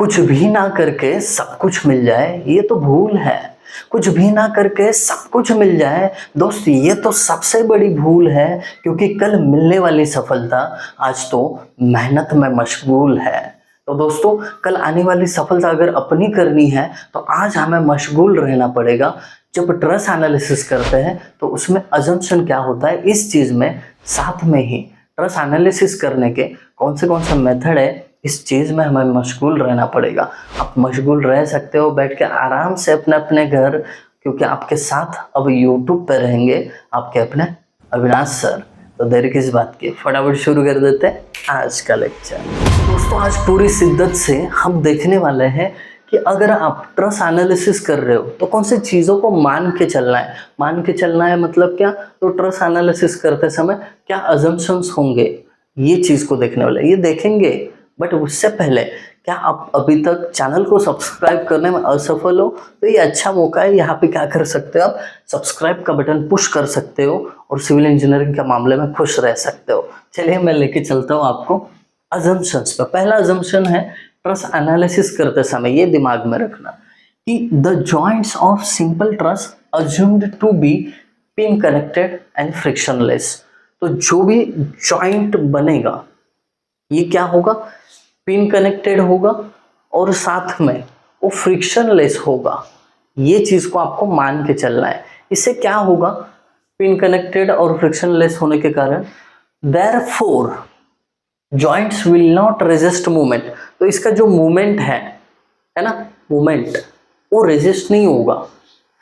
कुछ भी ना करके सब कुछ मिल जाए ये तो भूल है। कुछ भी ना करके सब कुछ मिल जाए दोस्त ये तो सबसे बड़ी भूल है, क्योंकि कल मिलने वाली सफलता आज तो मेहनत में मशगूल है। तो दोस्तों कल आने वाली सफलता अगर अपनी करनी है तो आज हमें मशगूल रहना पड़ेगा। जब ट्रस्ट एनालिसिस करते हैं तो उसमें अजम्पशन क्या होता है इस चीज़ में, साथ में ही ट्रस्ट एनालिसिस करने के कौन से मेथड है इस चीज़ में हमें मशगूल रहना पड़ेगा। आप मशगूल रह सकते हो बैठ के आराम से अपने अपने घर, क्योंकि आपके साथ अब यूट्यूब पे रहेंगे आपके अपने अविनाश सर। तो देर किस बात की, फटाफट शुरू कर देते हैं आज का लेक्चर। दोस्तों आज पूरी शिद्दत से हम देखने वाले हैं कि अगर आप ट्रस्ट एनालिसिस कर रहे हो तो कौन सी चीज़ों को मान के चलना है। मान के चलना है मतलब क्या, तो ट्रस्ट एनालिसिस करते समय क्या अजम्पशंस होंगे ये चीज़ को देखने वाले, ये देखेंगे। बट उससे पहले क्या आप अभी तक चैनल को सब्सक्राइब करने में असफल हो तो ये अच्छा मौका है। यहाँ पे क्या कर सकते हो, आप सब्सक्राइब का बटन पुश कर सकते हो और सिविल इंजीनियरिंग के मामले में खुश रह सकते हो। चलिए मैं लेके चलता हूँ आपको अजम्पशंस पर। पहला अजम्पशन है ट्रस्ट एनालिसिस करते समय ये दिमाग में रखना कि the joints of simple truss assumed to be pin connected and frictionless. तो जो भी जॉइंट बनेगा ये क्या होगा, पिन कनेक्टेड होगा और साथ में वो फ्रिक्शनलेस होगा। ये चीज़ को आपको मान के चलना है। इससे क्या होगा, पिन कनेक्टेड और फ्रिक्शनलेस होने के कारण therefore joints will not resist movement. तो इसका जो मूवमेंट है ना, मूवमेंट वो रेजिस्ट नहीं होगा,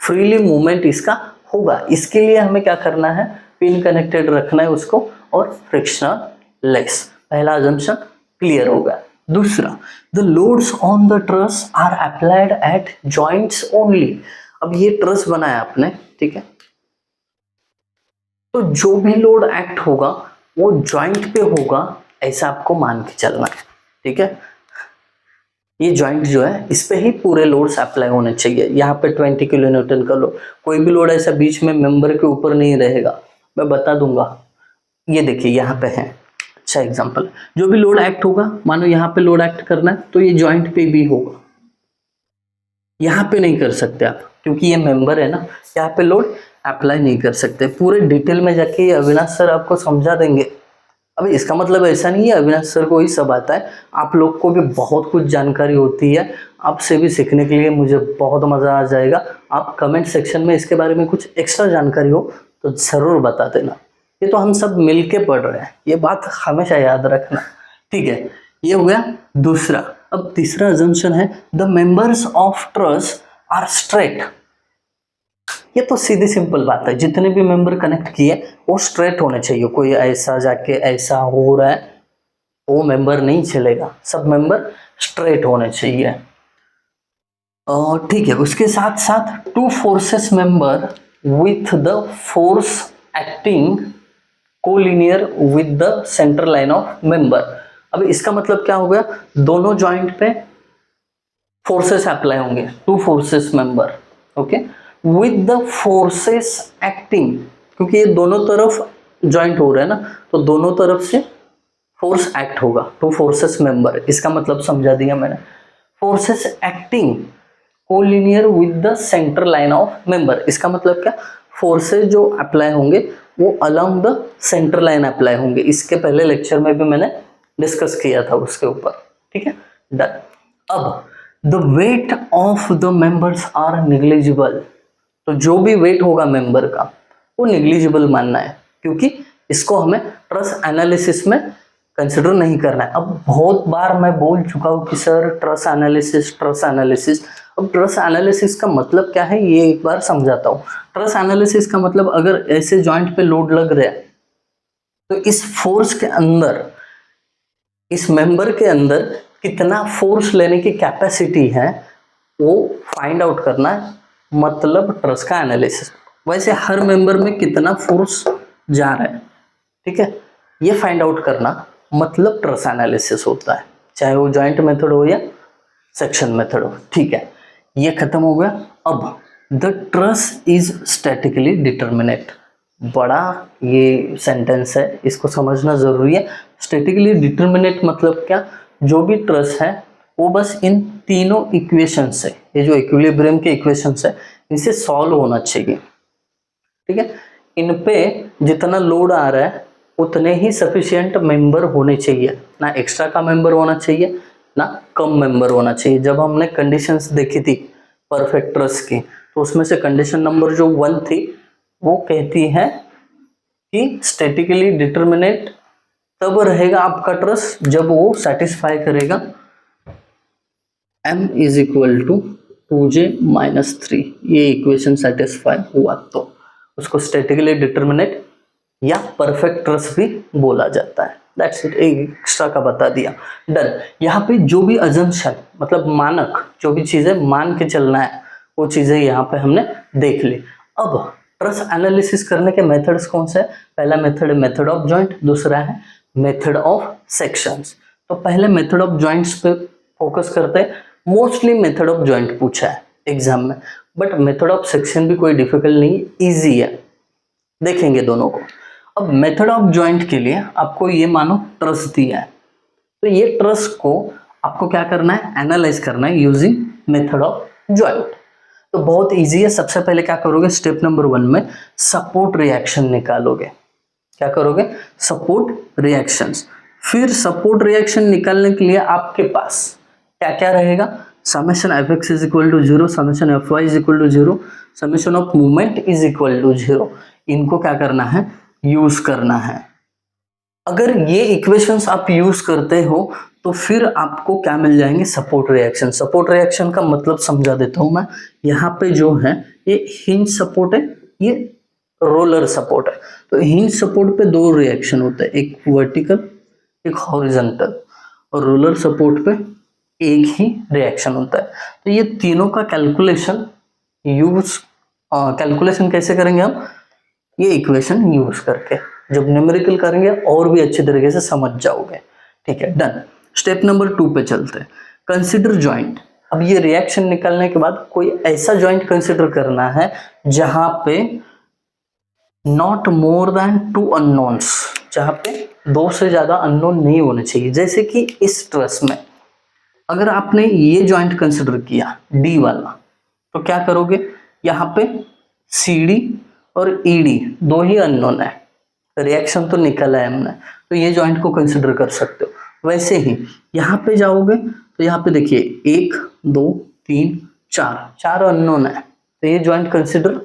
फ्रीली मूवमेंट इसका होगा। इसके लिए हमें क्या करना है, पिन कनेक्टेड रखना है उसको और फ्रिक्शनलेस। पहला अजम्पशन क्लियर होगा। दूसरा, the loads on the truss are applied at joints only. अब ये ट्रस बनाया आपने, ठीक है, तो जो भी लोड एक्ट होगा वो जॉइंट पे होगा, ऐसा आपको मान के चलना है। ठीक है, ये जॉइंट जो है इस पे ही पूरे लोड्स अप्लाई होने चाहिए। यहाँ पे 20 किलो न्यूटन का लोड, कोई भी लोड ऐसा बीच में मेंबर के ऊपर नहीं रहेगा, मैं बता दूंगा। ये देखिए यहाँ पे है, अच्छा एग्जांपल, जो भी लोड एक्ट होगा, मानो यहाँ पे लोड एक्ट करना है तो ये जॉइंट पे भी होगा। यहाँ पे नहीं कर सकते आप क्योंकि ये मेंबर है ना, यहाँ पे लोड अप्लाई नहीं कर सकते। पूरे डिटेल में जाके ये अविनाश सर आपको समझा देंगे। अब इसका मतलब ऐसा नहीं है अविनाश सर को ही सब आता है, आप लोग को भी बहुत कुछ जानकारी होती है। आपसे भी सीखने के लिए मुझे बहुत मज़ा आ जाएगा। आप कमेंट सेक्शन में इसके बारे में कुछ एक्स्ट्रा जानकारी हो तो ज़रूर बता देना। ये तो हम सब मिलके पढ़ रहे हैं, ये बात हमेशा याद रखना। ठीक है, ये हो गया दूसरा। अब तीसरा अजम्पशन है the members of truss are straight. ये तो सीधी सिंपल बात है, जितने भी मेंबर कनेक्ट किए वो स्ट्रेट होने चाहिए। कोई ऐसा जाके ऐसा हो रहा है वो मेंबर नहीं चलेगा, सब मेंबर स्ट्रेट होने चाहिए। और ठीक है, उसके साथ साथ two forces member with the force acting collinear with the centre line of member. अब इसका मतलब क्या हो गया, दोनों जॉइंट पे फोर्सेस अप्लाई होंगे, two forces member, okay, with the forces acting, क्योंकि ये दोनों तरफ जॉइंट हो रहा है ना, तो दोनों तरफ से फोर्स एक्ट होगा, टू फोर्सेस मेंबर। इसका मतलब समझा दिया मैंने। Forces acting collinear with the centre line of member, इसका मतलब क्या, फोर्सेस जो अप्लाई होंगे वो along the centre line apply होंगे। इसके पहले लेक्चर में भी मैंने डिस्कस किया था उसके ऊपर। ठीक है, डन। अब the weight of the members are negligible. तो जो भी वेट होगा मेंबर का वो निग्लिजिबल मानना है, क्योंकि इसको हमें ट्रस्ट एनालिसिस में कंसिडर नहीं करना है। अब बहुत बार मैं बोल चुका हूँ कि sir trust analysis, trust analysis. अब ट्रस्ट एनालिसिस का मतलब क्या है ये एक बार समझाता हूँ। ट्रस्ट एनालिसिस का मतलब अगर ऐसे जॉइंट पे लोड लग रहा है तो इस फोर्स के अंदर, इस मेंबर के अंदर कितना फोर्स लेने की कैपेसिटी है वो फाइंड आउट करना है, मतलब ट्रस्ट का एनालिसिस। वैसे हर मेंबर में कितना फोर्स जा रहा है, ठीक है, ये फाइंड आउट करना मतलब ट्रस्ट एनालिसिस होता है, चाहे वो जॉइंट मेथड हो या सेक्शन मेथड हो। ठीक है, ये खत्म हो गया। अब the trust is statically determinate, बड़ा ये सेंटेंस है, इसको समझना जरूरी है। स्टैटिकली डिटर्मिनेट मतलब क्या, जो भी ट्रस्ट है वो बस इन तीनों इक्वेशन से, ये जो इक्विलिब्रियम के इक्वेशन है, इनसे सॉल्व होना चाहिए। ठीक है, इन पे जितना लोड आ रहा है उतने ही सफिशिएंट मेंबर होने चाहिए, ना एक्स्ट्रा का मेंबर होना चाहिए ना कम मेंबर होना चाहिए। जब हमने कंडीशंस देखी थी परफेक्ट ट्रस की, तो उसमें से कंडीशन नंबर जो 1 थी वो कहती है कि स्टैटिकली डिटरमिनेट तब रहेगा आपका ट्रस जब वो सेटिस्फाई करेगा m is equal to 2j-3, ये इक्वेशन सेटिस्फाई हुआ तो उसको स्टैटिकली डिटरमिनेट या परफेक्ट ट्रस भी बोला जाता है। दैट्स इट, एक एक्स्ट्रा का बता दिया। डन। यहाँ पे जो भी अजम्पशन मतलब मानक जो भी चीजें मान के चलना है वो चीजें यहाँ पे हमने देख ली। अब ट्रस एनालिसिस करने के मेथड्स कौन से हैं? पहला मेथड है मेथड ऑफ जॉइंट, दूसरा है मेथड ऑफ सेक्शंस। तो पहले मेथड ऑफ जॉइंट्स पे फोकस करते हैं। मोस्टली मेथड ऑफ जॉइंट पूछा है एग्जाम में, बट मेथड ऑफ सेक्शन भी कोई डिफिकल्ट नहीं, इजी है, देखेंगे दोनों को। अब मेथड ऑफ जॉइंट के लिए आपको ये मानो ट्रस दिया है, तो ये ट्रस को आपको क्या करना है? एनालाइज करना है यूजिंग मेथड ऑफ जॉइंट। तो बहुत इजी है। सबसे पहले क्या करोगे? स्टेप नंबर 1 में सपोर्ट रिएक्शन निकालोगे। क्या करोगे? Support reactions. फिर सपोर्ट रिएक्शन निकालने के लिए आपके पास क्या क्या रहेगा? Summation F X is equal to 0, summation F Y is equal to 0, summation of movement is equal to 0। इनको क्या करना है? यूज करना है। अगर ये इक्वेशंस आप यूज करते हो तो फिर आपको क्या मिल जाएंगे? Support reaction. सपोर्ट रिएक्शन का मतलब समझा देता हूं मैं। यहाँ पे जो है ये हिंज सपोर्ट है, ये रोलर सपोर्ट है। तो हिंज सपोर्ट पे दो रिएक्शन होते हैं, एक वर्टिकल एक हॉरिजॉन्टल, और रोलर सपोर्ट पे एक ही रिएक्शन होता है। तो ये तीनों का कैलकुलेशन कैलकुलेशन कैसे करेंगे हम? ये इक्वेशन यूज करके। जब न्यूमेरिकल करेंगे और भी अच्छी तरीके से समझ जाओगे। ठीक है, डन। स्टेप नंबर 2 पे चलते हैं। Consider joint. अब ये रिएक्शन निकालने के बाद कोई ऐसा जॉइंट कंसिडर करना है जहां पे नॉट मोर देन 2 अननोन्स, जहां पे 2 से ज्यादा अननोन नहीं होने चाहिए। जैसे कि इस ट्रस में अगर आपने ये जॉइंट कंसिडर किया डी वाला, तो क्या करोगे? यहाँ पे सी डी और ई डी 2 ही अननोन है, रिएक्शन तो निकला है हमने, तो ये जॉइंट को कंसिडर कर सकते हो। वैसे ही यहाँ पे जाओगे तो यहाँ पे देखिए 1 2 3 4 अननोन है, तो ये जॉइंट कंसिडर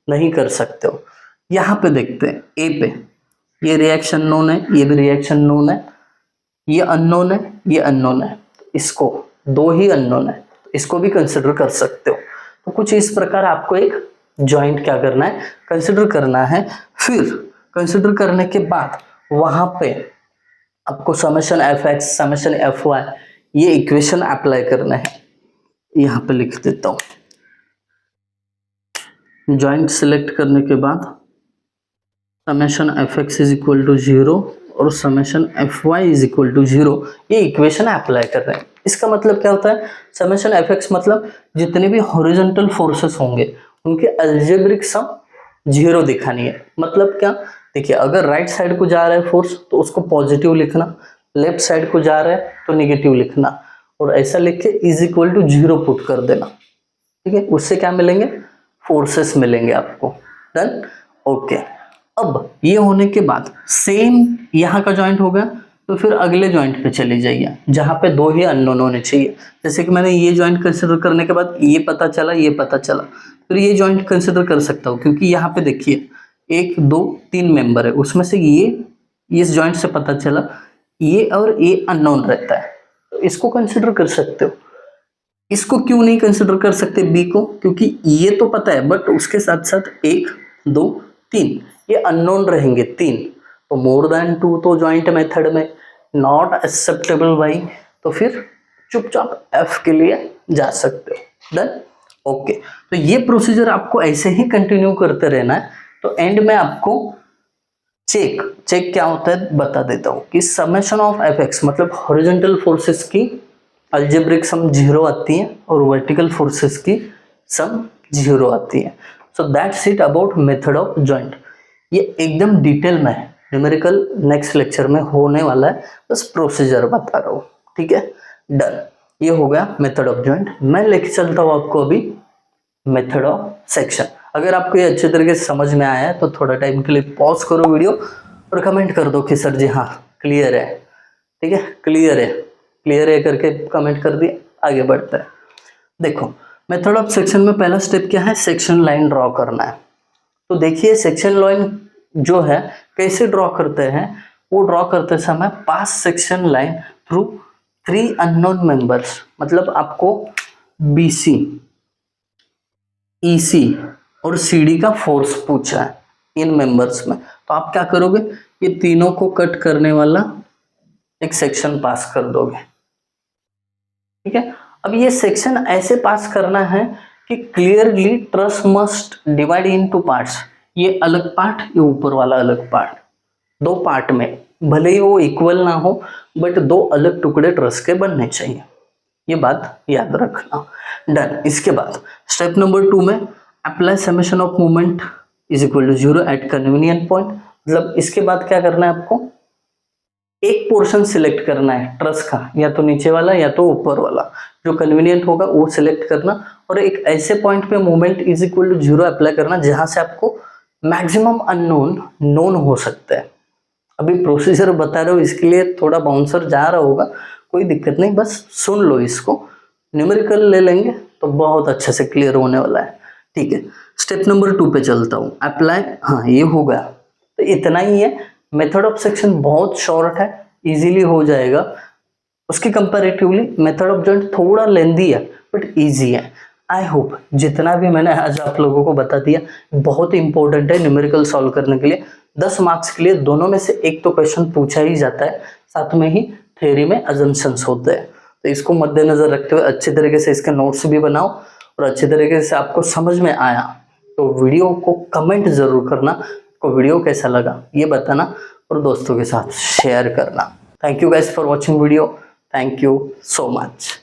नहीं कर सकते हो। यहाँ पे देखते हैं ए पे, ये रिएक्शन नोन है, ये भी रिएक्शन नोन है, ये अननोन है, ये अननोन है, इसको 2 ही अननोन है, इसको भी कंसिडर कर सकते हो। तो कुछ इस प्रकार आपको एक जॉइंट क्या करना है? कंसिडर करना है। फिर कंसिडर करने के बाद वहां पे आपको summation F X summation F Y ये इक्वेशन अप्लाई करना है। यहां पे लिख देता हूं। जॉइंट सिलेक्ट करने के बाद summation F X is equal to 0 और summation F Y is equal to 0, ये इक्वेशन अप्लाई कर रहे हैं। इसका मतलब क्या होता है? समेशन एफ एक्स मतलब जितने भी हॉरिजॉन्टल फोर्सेस होंगे उनके अलजेब्रिक सम 0 दिखानी है। मतलब क्या? देखिए, अगर राइट साइड को जा रहा है फोर्स तो उसको पॉजिटिव लिखना, लेफ्ट साइड को जा रहा है तो निगेटिव लिखना, और ऐसा लिख के इज इक्वल टू 0 पुट कर देना। ठीक है, उससे क्या मिलेंगे? फोर्सेस मिलेंगे आपको। Done, okay. अब ये होने के बाद सेम यहाँ का जॉइंट हो गया, तो फिर अगले जॉइंट पे चले जाइए जहाँ पे 2 ही अननोन होने चाहिए। जैसे कि मैंने ये जॉइंट कंसिडर करने के बाद ये पता चला, ये पता चला, फिर ये जॉइंट कंसिडर कर सकता हूँ, क्योंकि यहाँ पे देखिए 1 2 3 मेंबर है, उसमें से ये इस जॉइंट से पता चला ये और ये अननोन रहता है, तो इसको कंसिडर कर सकते हो। इसको क्यों नहीं कंसिडर कर सकते बी को? क्योंकि ये तो पता है, बट उसके साथ साथ 1 2 3 ये अननोन रहेंगे 3, तो मोर देन 2 तो जॉइंट मेथड में नॉट एक्सेप्टेबल भाई, तो फिर चुपचाप एफ के लिए जा सकते हो। Done, okay. तो ये प्रोसीजर आपको ऐसे ही कंटिन्यू करते रहना है। तो एंड में आपको चेक क्या होता है बता देता हूँ कि समेशन ऑफ एफ एक्स मतलब हॉरिजॉन्टल फोर्सेस की अलजेब्रिक सम 0 आती है और वर्टिकल फोर्सेस की सम 0 आती है। So that's it about method of joint. ये एकदम डिटेल में है, न्यूमेरिकल नेक्स्ट लेक्चर में होने वाला है, बस प्रोसीजर बता रहा हूँ। ठीक है, डन। ये हो गया मेथड ऑफ जॉइंट। मैं लेके चलता हूँ आपको अभी मेथड ऑफ सेक्शन। अगर आपको ये अच्छे तरीके से समझ में आया है तो थोड़ा टाइम के लिए पॉज करो वीडियो और कमेंट कर दो कि सर जी हाँ क्लियर है, ठीक है, क्लियर है, क्लियर है करके कमेंट कर दिए, आगे बढ़ते हैं। देखो मेथड ऑफ सेक्शन में पहला स्टेप क्या है, सेक्शन लाइन ड्रॉ करना है। तो देखिए सेक्शन लाइन जो है कैसे ड्रॉ करते हैं, वो ड्रॉ करते समय pass section line through 3 unknown members, मतलब आपको BC, EC और CD का फोर्स पूछा है इन मेंबर्स में, तो आप क्या करोगे, ये तीनों को कट करने वाला एक सेक्शन पास कर दोगे, ठीक है। अब ये सेक्शन ऐसे पास करना है कि clearly truss must divide into parts, ये अलग पार्ट, ये ऊपर वाला अलग पार्ट, 2 पार्ट में, भले ही वो इक्वल ना हो बट 2 अलग टुकड़े ट्रस के बनने चाहिए, ये बात याद रखना। डन। इसके बाद स्टेप नंबर 2 में apply summation of moment is equal to 0 at convenient point, मतलब इसके बाद क्या करना है आपको, एक पोर्शन सिलेक्ट करना है ट्रस का, या तो नीचे वाला या तो ऊपर वाला, जो कन्वीनियंट होगा वो सिलेक्ट करना, और एक ऐसे पॉइंट पे moment is equal to 0 apply करना जहां से आपको मैक्सिमम अननोन नोन हो सकता है। अभी प्रोसीजर बता रहे हो, इसके लिए थोड़ा बाउंसर जा रहा होगा, कोई दिक्कत नहीं, बस सुन लो इसको, न्यूमेरिकल ले लेंगे तो बहुत अच्छे से क्लियर होने वाला है, ठीक है। स्टेप नंबर 2 पे चलता हूँ, अप्लाई, हाँ ये हो गया, तो इतना ही है। मेथड ऑफ सेक्शन बहुत शॉर्ट है, इजीली हो जाएगा, उसकी कंपैरेटिवली मेथड ऑफ जॉइंट थोड़ा लेंदी है बट इजी है। आई होप जितना भी मैंने आज आप लोगों को बता दिया बहुत इंपॉर्टेंट है न्यूमेरिकल सॉल्व करने के लिए। 10 मार्क्स के लिए दोनों में से एक तो क्वेश्चन पूछा ही जाता है, साथ में ही थ्योरी में अजम्पशंस होते हैं, तो इसको मद्देनजर रखते हुए अच्छे तरीके से इसके नोट्स भी बनाओ, और अच्छे तरीके से आपको समझ में आया तो वीडियो को कमेंट जरूर करना, को वीडियो कैसा लगा ये बताना, और दोस्तों के साथ शेयर करना। Thank you guys for watching video, thank you so much.